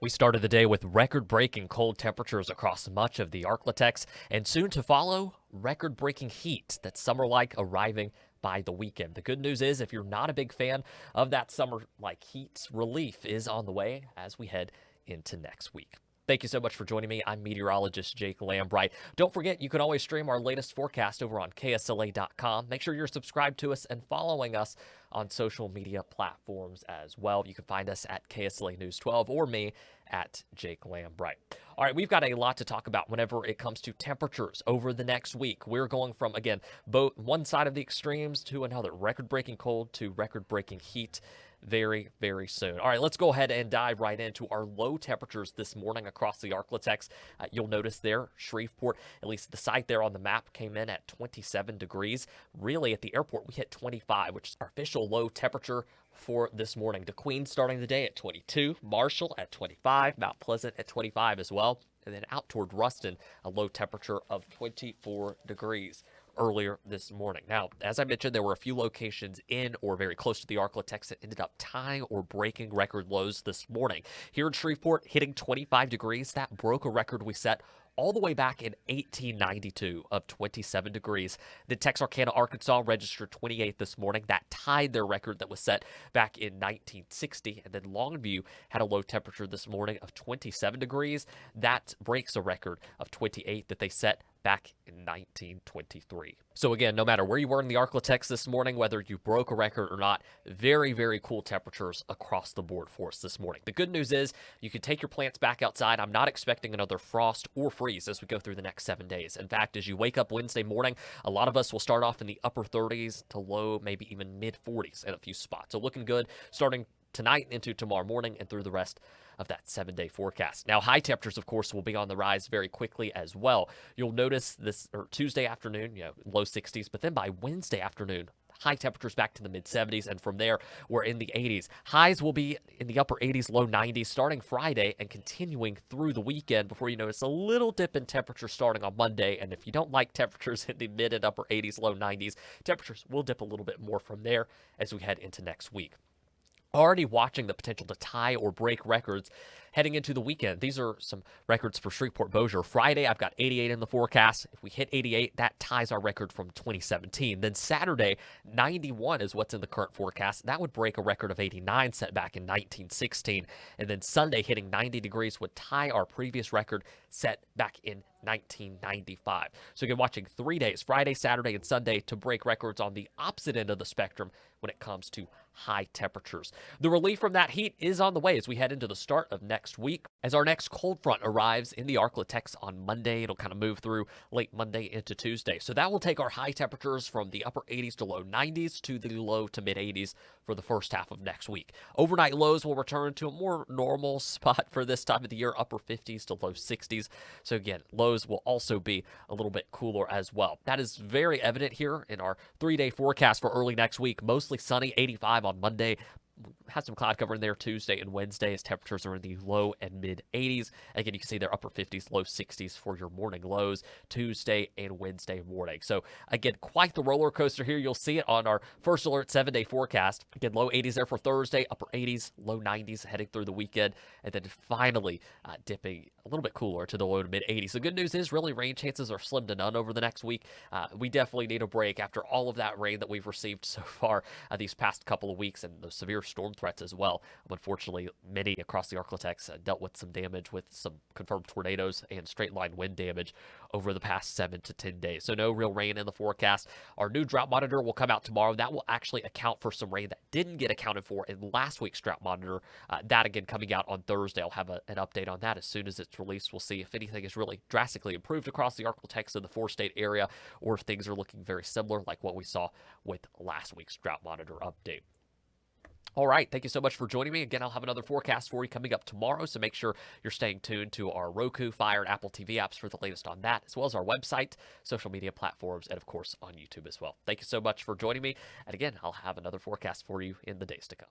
We started the day with record-breaking cold temperatures across much of the ArkLaTex, and soon to follow, record-breaking heat that's summer-like arriving by the weekend. The good news is if you're not a big fan of that summer-like heat, relief is on the way as we head into next week. Thank you so much for joining me. I'm meteorologist Jake Lambright. Don't forget, you can always stream our latest forecast over on KSLA.com. Make sure you're subscribed to us and following us on social media platforms as well. You can find us at KSLA News 12 or me at Jake Lambright. All right, we've got a lot to talk about whenever it comes to temperatures over the next week. We're going from, again, both one side of the extremes to another, record-breaking cold to record-breaking heat very, very soon. All right, let's go ahead and dive right into our low temperatures this morning across the ArkLaTex. You'll notice there, Shreveport, at least the site there on the map, came in at 27 degrees. Really, at the airport, we hit 25, which is our official low temperature for this morning. DeQueen starting the day at 22, Marshall at 25, Mount Pleasant at 25 as well, and then out toward Ruston, a low temperature of 24 degrees earlier this morning. Now, as I mentioned, there were a few locations in or very close to the ArkLaTex that ended up tying or breaking record lows this morning. Here in Shreveport, hitting 25 degrees, that broke a record we set all the way back in 1892 of 27 degrees. The Texarkana, Arkansas registered 28 this morning. That tied their record that was set back in 1960. And then Longview had a low temperature this morning of 27 degrees. That breaks a record of 28 that they set back in 1923. So again, no matter where you were in the ArkLaTex this morning, whether you broke a record or not, very, very cool temperatures across the board for us this morning. The good news is you can take your plants back outside. I'm not expecting another frost or freeze as we go through the next 7 days. In fact, as you wake up Wednesday morning, a lot of us will start off in the upper 30s to low, maybe even mid 40s in a few spots. So looking good starting tonight into tomorrow morning and through the rest of that 7-day forecast. Now, high temperatures, of course, will be on the rise very quickly as well. You'll notice this Tuesday afternoon, low 60s, but then by Wednesday afternoon, high temperatures back to the mid-70s, and from there, we're in the 80s. Highs will be in the upper 80s, low 90s starting Friday and continuing through the weekend before you notice a little dip in temperature starting on Monday. And if you don't like temperatures in the mid and upper 80s, low 90s, temperatures will dip a little bit more from there as we head into next week. Already watching the potential to tie or break records heading into the weekend. These are some records for Shreveport-Bossier. Friday, I've got 88 in the forecast. If we hit 88, that ties our record from 2017. Then Saturday, 91 is what's in the current forecast. That would break a record of 89 set back in 1916. And then Sunday, hitting 90 degrees would tie our previous record set back in 1995. So again, watching 3 days, Friday, Saturday, and Sunday, to break records on the opposite end of the spectrum when it comes to high temperatures. The relief from that heat is on the way as we head into the start of next week. As our next cold front arrives in the ArkLaTex on Monday, it'll kind of move through late Monday into Tuesday. So that will take our high temperatures from the upper 80s to low 90s to the low to mid 80s for the first half of next week. Overnight lows will return to a more normal spot for this time of the year, upper 50s to low 60s. So again, lows will also be a little bit cooler as well. That is very evident here in our 3-day forecast for early next week. Mostly sunny, 85 on Monday. Has some cloud cover in there Tuesday and Wednesday as temperatures are in the low and mid 80s. Again, you can see their upper 50s, low 60s for your morning lows Tuesday and Wednesday morning. So again, quite the roller coaster here. You'll see it on our first alert 7-day forecast. Again, low 80s there for Thursday, upper 80s, low 90s heading through the weekend, and then finally dipping a little bit cooler to the low to mid 80s. The good news is really rain chances are slim to none over the next week. We definitely need a break after all of that rain that we've received so far these past couple of weeks and those severe storm threats as well. Unfortunately, many across the ArkLaTex dealt with some damage with some confirmed tornadoes and straight line wind damage over the past 7 to 10 days. So no real rain in the forecast. Our new drought monitor will come out tomorrow. That will actually account for some rain that didn't get accounted for in last week's drought monitor. That again coming out on Thursday. I'll have an update on that as soon as it's released. We'll see if anything is really drastically improved across the ArkLaTex in the 4-state area or if things are looking very similar like what we saw with last week's drought monitor update. All right, thank you so much for joining me. Again, I'll have another forecast for you coming up tomorrow, so make sure you're staying tuned to our Roku, Fire, and Apple TV apps for the latest on that, as well as our website, social media platforms, and of course on YouTube as well. Thank you so much for joining me, and again, I'll have another forecast for you in the days to come.